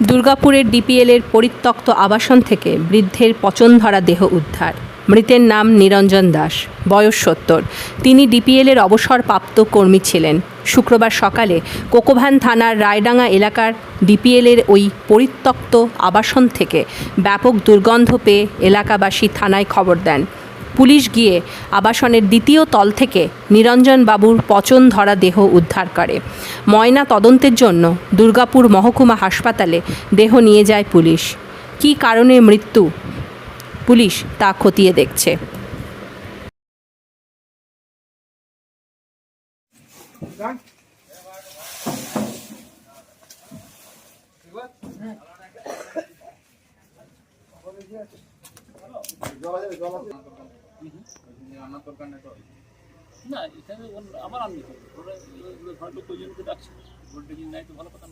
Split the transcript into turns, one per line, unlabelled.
দুর্গাপুরের ডিপিএলের পরিত্যক্ত আবাসন থেকে বৃদ্ধের পচনধরা দেহ উদ্ধার। মৃতের নাম নিরঞ্জন দাস, বয়স ৭০। তিনি ডিপিএলের অবসরপ্রাপ্ত কর্মী ছিলেন। শুক্রবার সকালে কোকোভান থানার রায়ডাঙ্গা এলাকার ডিপিএলের ওই পরিত্যক্ত আবাসন থেকে ব্যাপক দুর্গন্ধ পেয়ে এলাকাবাসী থানায় খবর দেন। পুলিশ গিয়ে আবাসনের দ্বিতীয় তল থেকে নিরঞ্জন বাবুর পচন ধরা দেহ উদ্ধার করে। ময়না তদন্তের জন্য দুর্গাপুর মহকুমা হাসপাতালে দেহ নিয়ে যায় পুলিশ। কী কারণে মৃত্যু, পুলিশ তা খতিয়ে দেখছে।
না এখানে আমার আনবি ঘরে লোক কইজনকে ডাকছে ভোট দেখি নাই তো ভালো কথা